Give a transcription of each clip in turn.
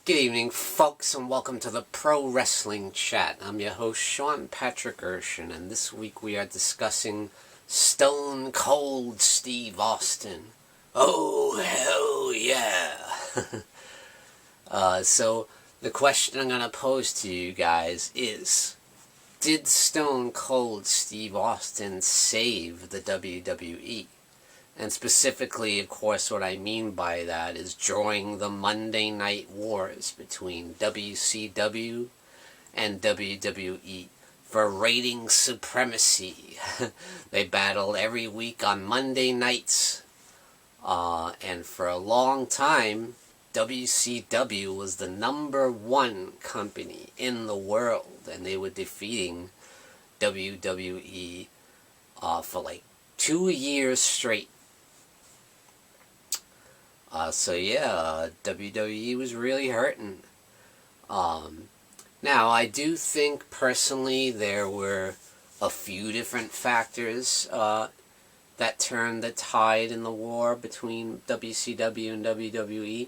Good evening, folks, and welcome to the Pro Wrestling Chat. I'm your host, Sean Patrick Erschen, and this week we are discussing Stone Cold Steve Austin. Oh, hell yeah! So, the question I'm going to pose to you guys is, did Stone Cold Steve Austin save the WWE? And specifically, of course, what I mean by that is during the Monday Night Wars between WCW and WWE for rating supremacy. They battled every week on Monday nights. And for a long time, WCW was the #1 company in the world. And they were defeating WWE for like 2 years straight. WWE was really hurting. Now, I do think, personally, there were a few different factors that turned the tide in the war between WCW and WWE.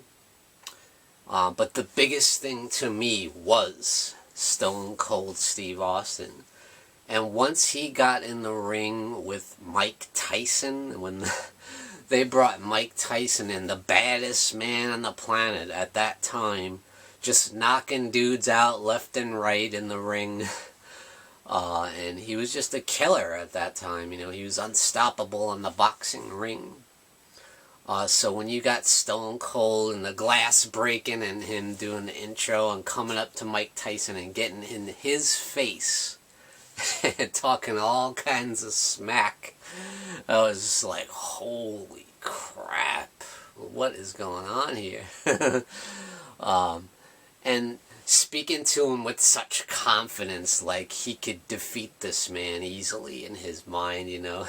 But the biggest thing to me was Stone Cold Steve Austin. And once he got in the ring with Mike Tyson, when they brought Mike Tyson in, the baddest man on the planet at that time, just knocking dudes out left and right in the ring. And he was just a killer at that time. You know, he was unstoppable in the boxing ring. So when you got Stone Cold and the glass breaking and him doing the intro and coming up to Mike Tyson and getting in his face and talking all kinds of smack, I was just like, holy crap, what is going on here? And speaking to him with such confidence, like he could defeat this man easily in his mind, you know.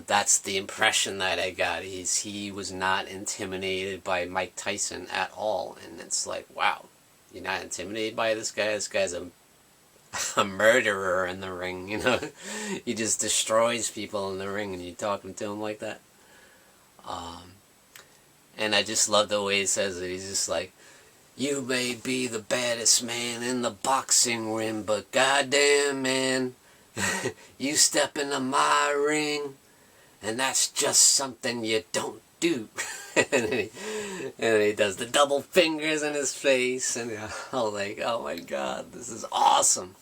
That's the impression that I got. He was not intimidated by Mike Tyson at all. And it's like, wow, you're not intimidated by this guy? This guy's a murderer in the ring, you know. He just destroys people in the ring, and you're talking to him like that. And I just love the way he says it. He's just like, you may be the baddest man in the boxing ring, but goddamn, man, you step into my ring, and that's just something you don't do. and he does the double fingers in his face, and I'm like, oh my god, this is awesome.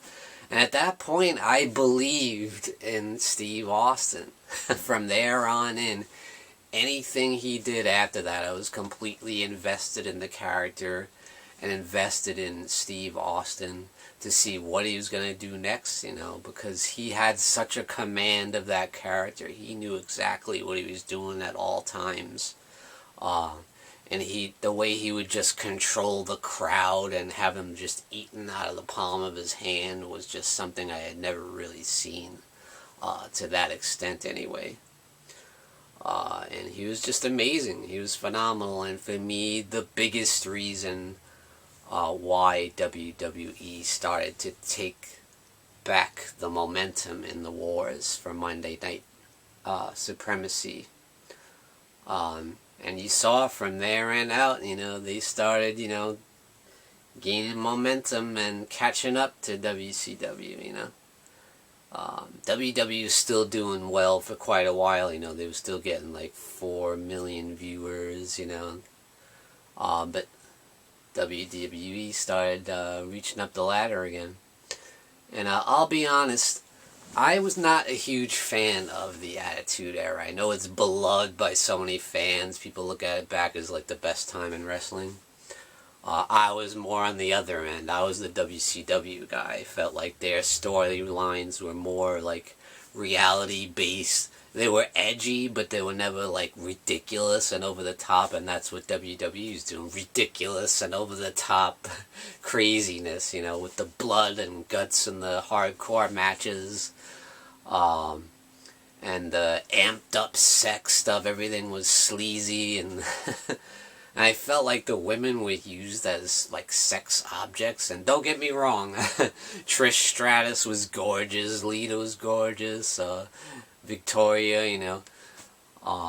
And at that point, I believed in Steve Austin. From there on in, anything he did after that, I was completely invested in the character and invested in Steve Austin to see what he was going to do next, you know, because he had such a command of that character. He knew exactly what he was doing at all times. And the way he would just control the crowd and have them just eaten out of the palm of his hand was just something I had never really seen, to that extent anyway. And he was just amazing. He was phenomenal. And for me, the biggest reason why WWE started to take back the momentum in the wars for Monday Night Supremacy. And you saw from there and out, you know, they started, you know, gaining momentum and catching up to WCW, you know. WWE is still doing well for quite a while, you know. They were still getting like 4 million viewers, you know. But WWE started reaching up the ladder again. And I'll be honest, I was not a huge fan of the Attitude Era. I know it's beloved by so many fans. People look at it back as like the best time in wrestling. I was more on the other end. I was the WCW guy. I felt like their storylines were more like reality-based. They were edgy, but they were never like ridiculous and over the top, and that's what WWE is doing. Ridiculous and over the top craziness, you know, with the blood and guts and the hardcore matches. And the amped up sex stuff. Everything was sleazy and and I felt like the women were used as like sex objects. And don't get me wrong, Trish Stratus was gorgeous, Lita was gorgeous, Victoria, you know,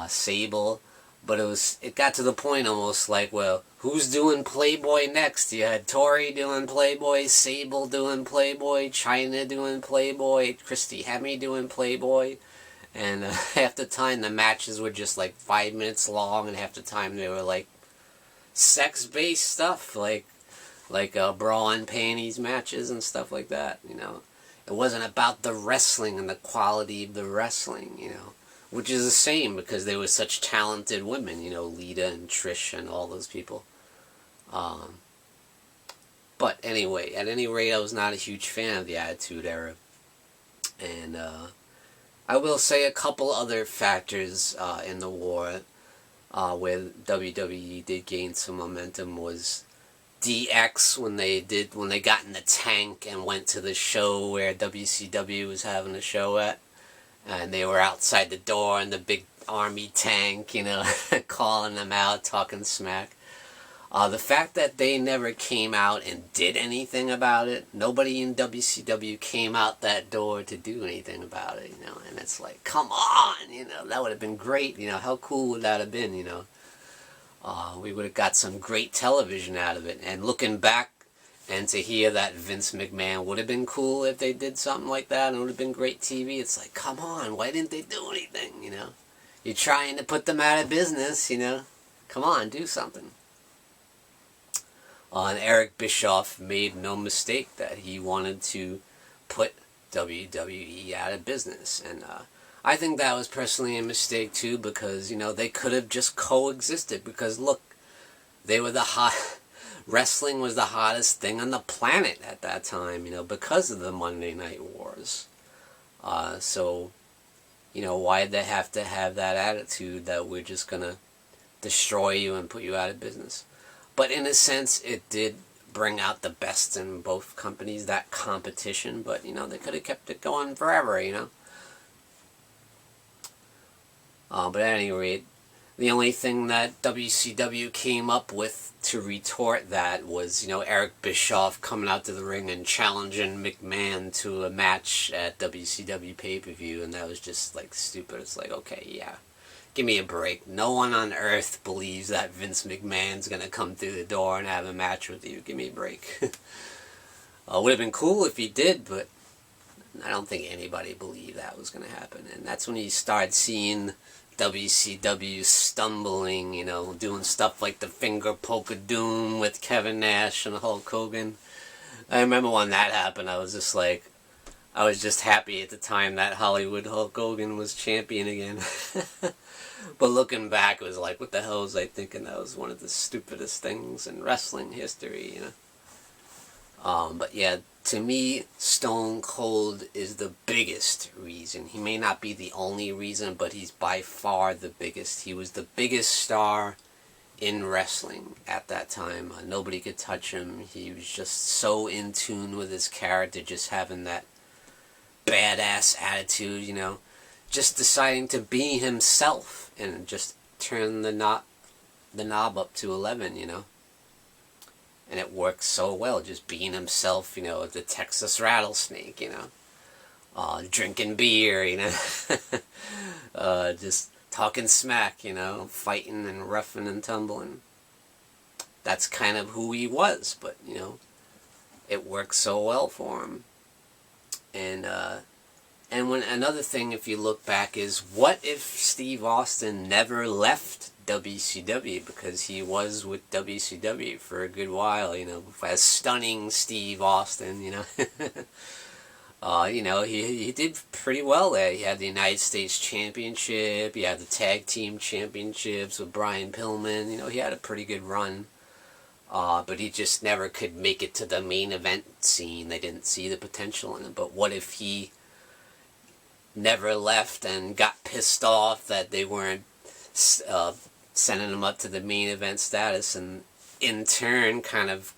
Sable. But it got to the point almost like, well, who's doing Playboy next? You had Tori doing Playboy, Sable doing Playboy, Chyna doing Playboy, Christy Hemme doing Playboy. And half the time the matches were just like 5 minutes long, and half the time they were like sex-based stuff, like bra and panties matches and stuff like that, you know. It wasn't about the wrestling and the quality of the wrestling, you know. Which is a shame, because they were such talented women, you know, Lita and Trish and all those people. But anyway, at any rate, I was not a huge fan of the Attitude Era. And I will say a couple other factors in the war where WWE did gain some momentum was DX, when they got in the tank and went to the show where WCW was having a show at, and they were outside the door in the big army tank, you know, calling them out, talking smack. The fact that they never came out and did anything about it, nobody in WCW came out that door to do anything about it, you know, and it's like, come on, you know, that would have been great, you know, how cool would that have been, you know? We would have got some great television out of it, and looking back, and to hear that Vince McMahon would have been cool if they did something like that, and it would have been great TV, it's like, come on, why didn't they do anything, you know? You're trying to put them out of business, you know? Come on, do something. And Eric Bischoff made no mistake that he wanted to put WWE out of business. And I think that was personally a mistake too, because, you know, they could have just coexisted. Because look, they were wrestling was the hottest thing on the planet at that time, you know, because of the Monday Night Wars. So, you know, why did they have to have that attitude that we're just going to destroy you and put you out of business? But in a sense, it did bring out the best in both companies, that competition. But, you know, they could have kept it going forever, you know. But at any rate, the only thing that WCW came up with to retort that was, you know, Eric Bischoff coming out to the ring and challenging McMahon to a match at WCW pay-per-view. And that was just, like, stupid. It's like, okay, yeah. Give me a break. No one on earth believes that Vince McMahon's going to come through the door and have a match with you. Give me a break. Would have been cool if he did, but I don't think anybody believed that was going to happen. And that's when you start seeing WCW stumbling, you know, doing stuff like the finger poke of doom with Kevin Nash and Hulk Hogan. I remember when that happened, I was just like, I was just happy at the time that Hollywood Hulk Hogan was champion again. But looking back, it was like, what the hell was I thinking? That was one of the stupidest things in wrestling history, you know. But yeah, to me, Stone Cold is the biggest reason. He may not be the only reason, but he's by far the biggest. He was the biggest star in wrestling at that time. Nobody could touch him. He was just so in tune with his character, just having that badass attitude, you know. Just deciding to be himself and just turn the knob up to 11, you know. And it works so well, just being himself, you know, the Texas rattlesnake, you know. Drinking beer, you know. Just talking smack, you know, fighting and roughing and tumbling. That's kind of who he was, but, you know, it worked so well for him. And when another thing, if you look back, is what if Steve Austin never left WCW, because he was with WCW for a good while, you know, as stunning Steve Austin, you know. You know, he did pretty well there. He had the United States Championship, he had the Tag Team Championships with Brian Pillman, you know, he had a pretty good run. But he just never could make it to the main event scene. They didn't see the potential in him. But what if he never left and got pissed off that they weren't sending him up to the main event status, and in turn kind of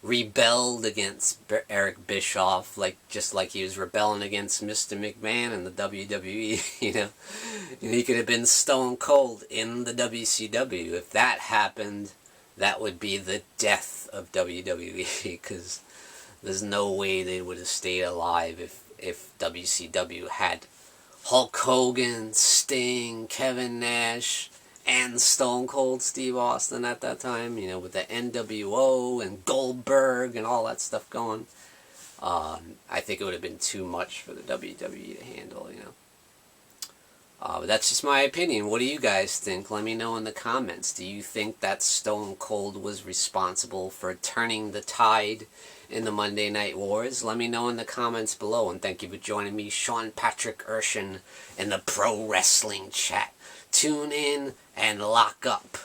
rebelled against Eric Bischoff, just like he was rebelling against Mr. McMahon in the WWE, you know. And he could have been Stone Cold in the WCW. If that happened, that would be the death of WWE, because there's no way they would have stayed alive if WCW had Hulk Hogan, Sting, Kevin Nash, and Stone Cold Steve Austin at that time, you know, with the N.W.O. and Goldberg and all that stuff going. I think it would have been too much for the WWE to handle, you know. But that's just my opinion. What do you guys think? Let me know in the comments. Do you think that Stone Cold was responsible for turning the tide in the Monday Night Wars? Let me know in the comments below. And thank you for joining me, Sean Patrick Erschen, in the Pro Wrestling Chat. Tune in and lock up.